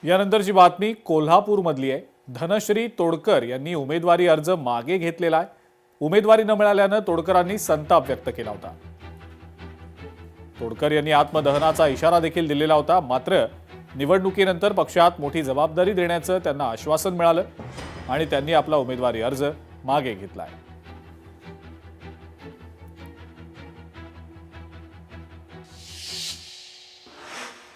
यानंतरची बातमी कोल्हापूरमधली आहे। धनश्री तोडकर यांनी उमेदवारी अर्ज मागे घेतलेला आहे। उमेदवारी न मिळाल्यानं तोडकरांनी संताप व्यक्त केला होता। तोडकर यांनी आत्मदहनाचा इशारा देखील दिलेला होता। मात्र निवडणुकीनंतर पक्षात मोठी जबाबदारी देण्याचं त्यांना आश्वासन मिळालं आणि त्यांनी आपला उमेदवारी अर्ज मागे घेतलाय।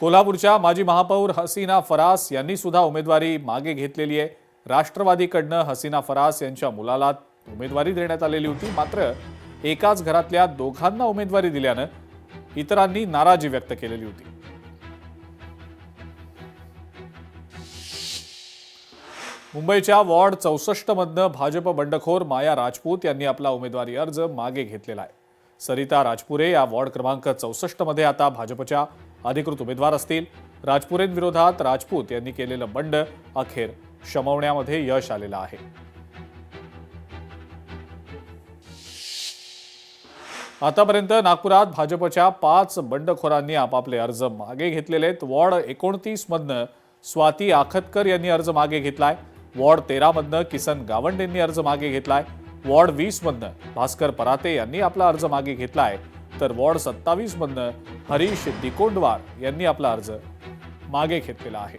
कोल्हापूरच्या माजी महापौर हसीना फरास यांनी सुद्धा उमेदवारी मागे घेतलेली आहे। राष्ट्रवादीकडनं हसीना फरास यांच्या मुलाला उमेदवारी देण्यात आलेली होती। मात्र एकाच घरातल्या दोघांना उमेदवारी दिल्यानं इतरांनी नाराजी व्यक्त केलेली होती। मुंबईच्या वॉर्ड 64 मधनं भाजप बंडखोर माया राजपूत यांनी आपला उमेदवारी अर्ज मागे घेतलेला आहे। सरिता राजपुरे या वॉर्ड क्रमांक 64 मध्ये आता भाजपच्या अधिकृत उमेदवार असतील। राजपुरेंविरोधात राजपूत यांनी केलेलं बंड अखेर शमवण्यामध्ये यश आलेलं आहे। आतापर्यंत नागपुरात भाजपच्या 5 बंडखोरांनी आपापले अर्ज मागे घेतलेले आहेत। वॉर्ड 29 मधनं स्वाती आखतकर यांनी अर्ज मागे घेतलाय। वॉर्ड 13 मधनं किसन गावंड यांनी अर्ज मागे घेतलाय। वॉर्ड 20 मधनं भास्कर पराते यांनी आपला अर्ज मागे घेतलाय, तर वॉर्ड 27 मधनं हरीश दिकोंडवार यांनी आपला अर्ज मागे घेतलेला आहे।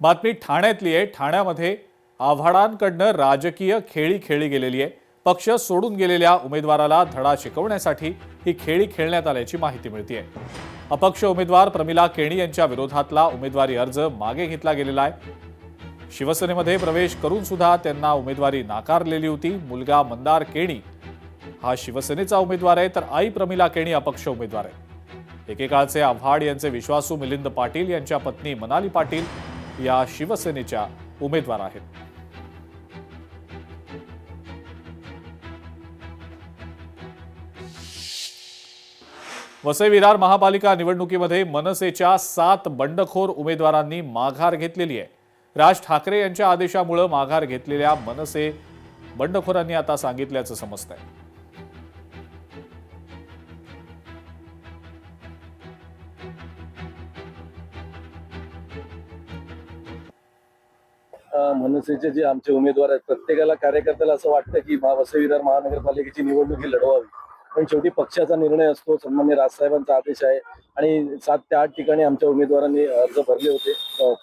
बातमी ठाण्यातली आहे। ठाण्यामध्ये आव्हाडांकडनं राजकीय खेळी खेळली गेलेली आहे। पक्ष सोडून गेलेल्या उमेदवाराला धडा शिकवण्यासाठी ही खेळी खेळण्यात आल्याची माहिती मिळते। अपक्ष उमेदवार प्रमिला केणी यांच्या विरोधातला उमेदवारी अर्ज मागे घेतला गेलेला आहे। शिवसेनेमध्ये प्रवेश करून सुद्धा त्यांना उमेदवारी नाकारलेली होती। मुलगा मंदार केणी हा शिवसेनेचा उमेदवार आहे, तर आई प्रमिला केणी अपक्ष उमेदवार आहे। एकेकाळचे आव्हाड यांचे विश्वासू मिलिंद पाटील यांच्या पत्नी मनाली पाटील या शिवसेनेच्या उमेदवार आहेत। वसई विरार महापालिका निवडणुकीमध्ये मनसेच्या 7 बंडखोर उमेदवारांनी माघार घेतलेली आहे। राज ठाकरे यांच्या आदेशामुळे माघार घेतलेल्या मनसे बंडखोरांनी आता सांगितल्याचं समजतंय। मनसेचे जे आमचे उमेदवार आहेत, प्रत्येकाला कार्यकर्त्याला असं वाटतं की वसई विरार महानगरपालिकेची निवडणूक ही लढवावी, पण शेवटी पक्षाचा निर्णय असतो। सन्माननीय राजसाहेबांचा आदेश आहे आणि 7 ते 8 ठिकाणी आमच्या उमेदवारांनी अर्ज भरले होते।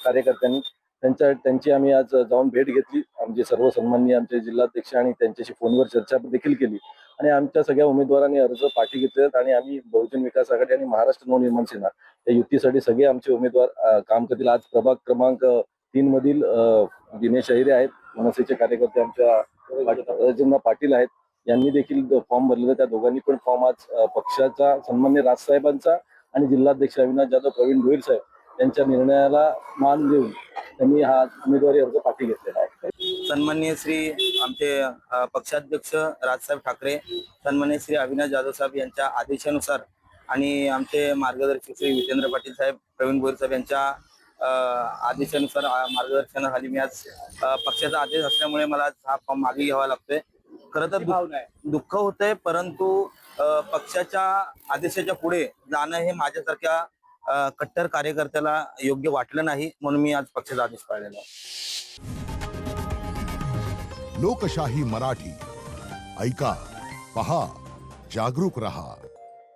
कार्यकर्त्यांनी त्यांची आम्ही आज जाऊन भेट घेतली। आमचे सर्व सन्माननीय आमचे जिल्हाध्यक्ष आणि त्यांच्याशी फोनवर चर्चा देखील केली आणि आमच्या सगळ्या उमेदवारांनी अर्ज पाठी घेतलेत आणि आम्ही बहुजन विकास आघाडी आणि महाराष्ट्र नवनिर्माण सेना या युतीसाठी सगळे आमचे उमेदवार काम करतील। आज प्रभाग क्रमांक 3 मधील दिनेश अहिरे आहेत, मनसेचे कार्यकर्ते आमच्या राजेंद्र पाटील आहेत, यांनी देखील फॉर्म भरलेला। त्या दोघांनी पण फॉर्म आज पक्षाचा सन्माननीय राजसाहेबांचा आणि जिल्हाध्यक्ष अविनाश जाधव प्रवीण भोईर साहेब यांच्या निर्णयाला मान देऊन त्यांनी हा उमेदवारी अर्ज पाठी घेतलेला आहे। सन्माननीय श्री आमचे पक्षाध्यक्ष राजसाहेब ठाकरे, सन्माननीय श्री अविनाश जाधव साहेब यांच्या आदेशानुसार आणि आमचे मार्गदर्शक श्री विजेंद्र पाटील साहेब प्रवीण भोईर साहेब यांच्या आदेशानुसार मार्गदर्शनाखाली मी आज पक्षाचा आदेश असल्यामुळे मला हा फॉर्म मागे घ्यावा लागतोय। खरं तर दुःख होतंय, परंतु पक्षाच्या आदेशाच्या पुढे जाणं हे माझ्यासारख्या कट्टर कार्यकर्त्याला योग्य वाटलं नाही, म्हणून मी आज पक्षाचा आदेश पाळलेला आहे। लोकशाही मराठी ऐका, पहा, जागरूक रहा।